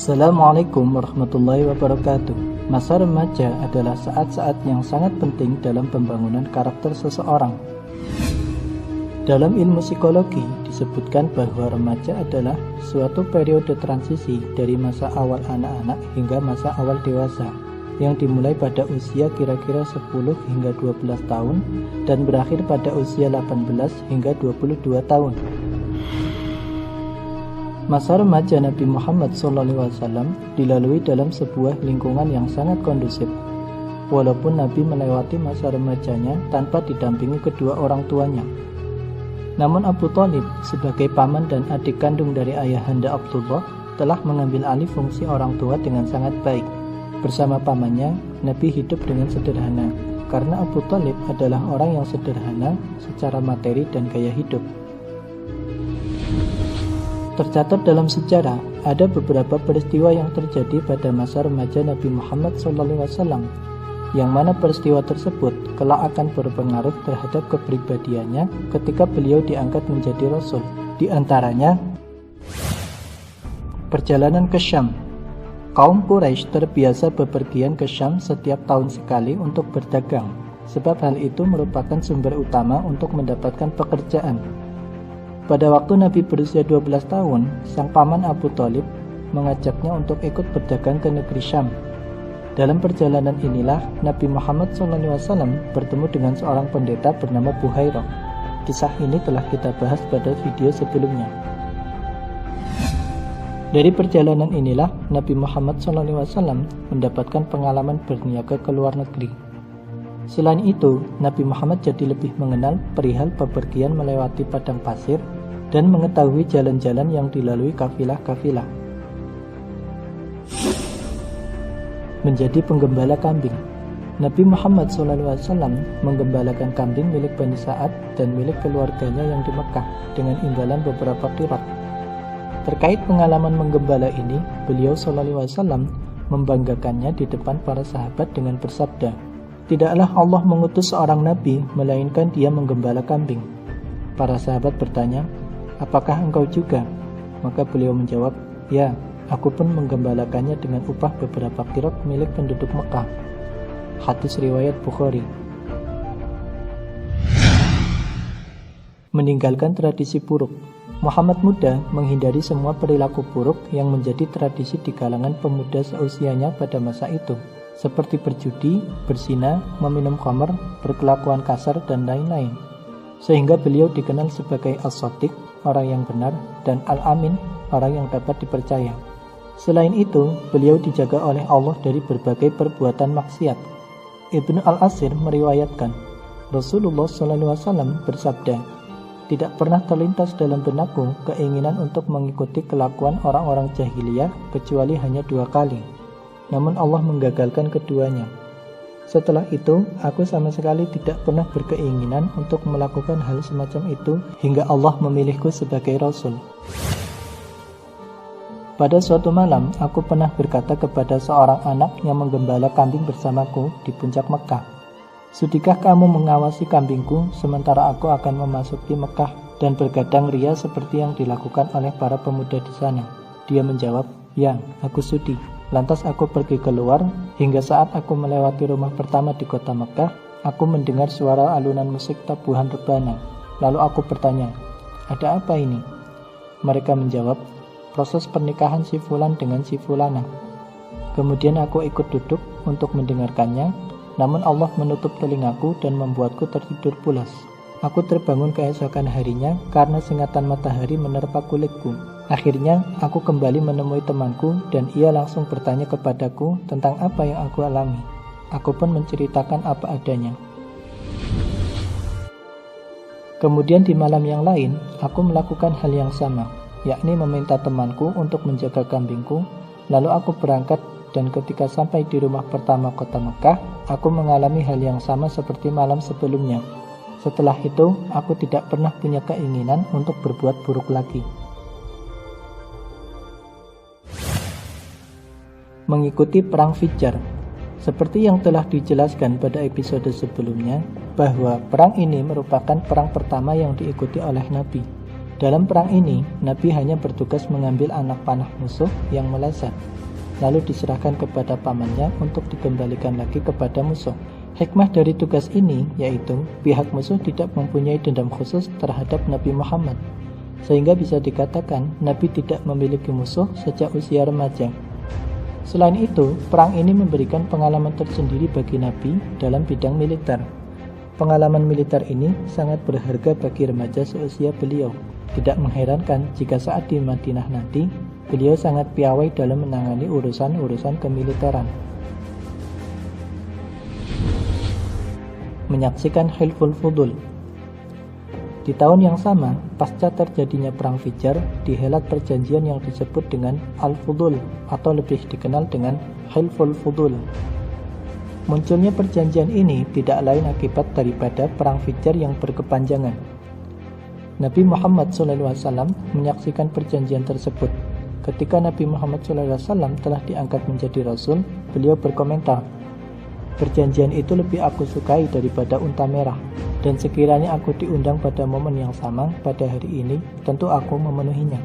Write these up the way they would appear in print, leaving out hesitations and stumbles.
Assalamualaikum warahmatullahi wabarakatuh. Masa remaja adalah saat-saat yang sangat penting dalam pembangunan karakter seseorang. Dalam ilmu psikologi disebutkan bahwa remaja adalah suatu periode transisi dari masa awal anak-anak hingga masa awal dewasa, yang dimulai pada usia kira-kira 10 hingga 12 tahun dan berakhir pada usia 18 hingga 22 tahun. Masa remaja Nabi Muhammad SAW dilalui dalam sebuah lingkungan yang sangat kondusif. Walaupun Nabi melewati masa remajanya tanpa didampingi kedua orang tuanya. Namun Abu Thalib sebagai paman dan adik kandung dari ayahanda Abdullah telah mengambil alih fungsi orang tua dengan sangat baik. Bersama pamannya, Nabi hidup dengan sederhana, karena Abu Thalib adalah orang yang sederhana secara materi dan gaya hidup. Tercatat dalam sejarah, ada beberapa peristiwa yang terjadi pada masa remaja Nabi Muhammad SAW, yang mana peristiwa tersebut kelak akan berpengaruh terhadap kepribadiannya ketika beliau diangkat menjadi Rasul. Di antaranya, perjalanan ke Syam. Kaum Quraisy terbiasa bepergian ke Syam setiap tahun sekali untuk berdagang, sebab hal itu merupakan sumber utama untuk mendapatkan pekerjaan. Pada waktu Nabi berusia 12 tahun, sang paman Abu Thalib mengajaknya untuk ikut berdagang ke negeri Syam. Dalam perjalanan inilah Nabi Muhammad SAW bertemu dengan seorang pendeta bernama Buhairah. Kisah ini telah kita bahas pada video sebelumnya. Dari perjalanan inilah Nabi Muhammad SAW mendapatkan pengalaman berniaga ke luar negeri. Selain itu, Nabi Muhammad jadi lebih mengenal perihal bepergian melewati padang pasir dan mengetahui jalan-jalan yang dilalui kafilah-kafilah. Menjadi penggembala kambing. Nabi Muhammad SAW menggembalakan kambing milik Bani Sa'ad dan milik keluarganya yang di Mekah dengan imbalan beberapa qirat. Terkait pengalaman menggembala ini, beliau SAW membanggakannya di depan para sahabat dengan bersabda, "Tidaklah Allah mengutus seorang nabi, melainkan dia menggembala kambing." Para sahabat bertanya, "Apakah engkau juga?" Maka beliau menjawab, "Ya, aku pun menggembalakannya dengan upah beberapa qirat milik penduduk Mekah." Hadis riwayat Bukhari. Meninggalkan tradisi buruk. Muhammad muda menghindari semua perilaku buruk yang menjadi tradisi di kalangan pemuda seusianya pada masa itu, seperti berjudi, berzina, meminum khamr, berkelakuan kasar, dan lain-lain. Sehingga beliau dikenal sebagai As-Shadiq, orang yang benar, dan Al-Amin, orang yang dapat dipercaya. Selain itu, beliau dijaga oleh Allah dari berbagai perbuatan maksiat. Ibnu Al-Asir meriwayatkan, Rasulullah SAW bersabda, "Tidak pernah terlintas dalam benakku keinginan untuk mengikuti kelakuan orang-orang jahiliyah kecuali hanya 2 kali. Namun Allah menggagalkan keduanya. Setelah itu, aku sama sekali tidak pernah berkeinginan untuk melakukan hal semacam itu hingga Allah memilihku sebagai Rasul." Pada suatu malam, aku pernah berkata kepada seorang anak yang menggembala kambing bersamaku di puncak Mekah, "Sudikah kamu mengawasi kambingku sementara aku akan memasuki Mekah dan bergadang ria seperti yang dilakukan oleh para pemuda di sana?" Dia menjawab, "Ya, aku sudi." Lantas aku pergi keluar, hingga saat aku melewati rumah pertama di kota Mekah, aku mendengar suara alunan musik tabuhan rebana. Lalu aku bertanya, "Ada apa ini?" Mereka menjawab, "Proses pernikahan si Fulan dengan si Fulana." Kemudian aku ikut duduk untuk mendengarkannya, namun Allah menutup telingaku dan membuatku tertidur pulas. Aku terbangun keesokan harinya karena sengatan matahari menerpa kulitku. Akhirnya, aku kembali menemui temanku dan ia langsung bertanya kepadaku tentang apa yang aku alami. Aku pun menceritakan apa adanya. Kemudian di malam yang lain, aku melakukan hal yang sama, yakni meminta temanku untuk menjaga kambingku. Lalu aku berangkat dan ketika sampai di rumah pertama kota Mekah, aku mengalami hal yang sama seperti malam sebelumnya. Setelah itu, aku tidak pernah punya keinginan untuk berbuat buruk lagi. Mengikuti perang Fijjar. Seperti yang telah dijelaskan pada episode sebelumnya, bahwa perang ini merupakan perang pertama yang diikuti oleh Nabi. Dalam perang ini, Nabi hanya bertugas mengambil anak panah musuh yang meleset, lalu diserahkan kepada pamannya untuk dikembalikan lagi kepada musuh. Hikmah dari tugas ini yaitu pihak musuh tidak mempunyai dendam khusus terhadap Nabi Muhammad, sehingga bisa dikatakan Nabi tidak memiliki musuh sejak usia remaja. Selain itu, perang ini memberikan pengalaman tersendiri bagi Nabi dalam bidang militer. Pengalaman militer ini sangat berharga bagi remaja seusia beliau. Tidak mengherankan jika saat di Madinah nanti, beliau sangat piawai dalam menangani urusan-urusan kemiliteran. Menyaksikan Hilful Fudul. Di tahun yang sama, pasca terjadinya Perang Fijar, dihelat perjanjian yang disebut dengan Al-Fudul atau lebih dikenal dengan Hilful Fudul. Munculnya perjanjian ini tidak lain akibat daripada Perang Fijar yang berkepanjangan. Nabi Muhammad SAW menyaksikan perjanjian tersebut. Ketika Nabi Muhammad SAW telah diangkat menjadi Rasul, beliau berkomentar, "Perjanjian itu lebih aku sukai daripada unta merah, dan sekiranya aku diundang pada momen yang sama pada hari ini, tentu aku memenuhinya."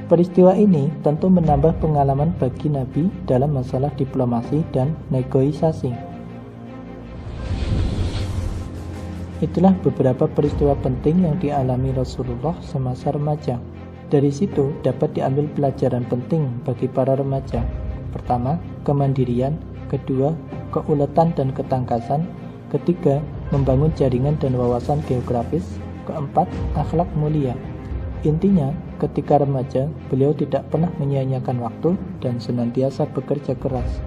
Peristiwa ini tentu menambah pengalaman bagi Nabi dalam masalah diplomasi dan negosiasi. Itulah beberapa peristiwa penting yang dialami Rasulullah semasa remaja. Dari situ dapat diambil pelajaran penting bagi para remaja. Pertama, kemandirian. Kedua, keuletan dan ketangkasan. Ketiga, membangun jaringan dan wawasan geografis. Keempat, akhlak mulia. Intinya, ketika remaja, beliau tidak pernah menyia-nyiakan waktu dan senantiasa bekerja keras.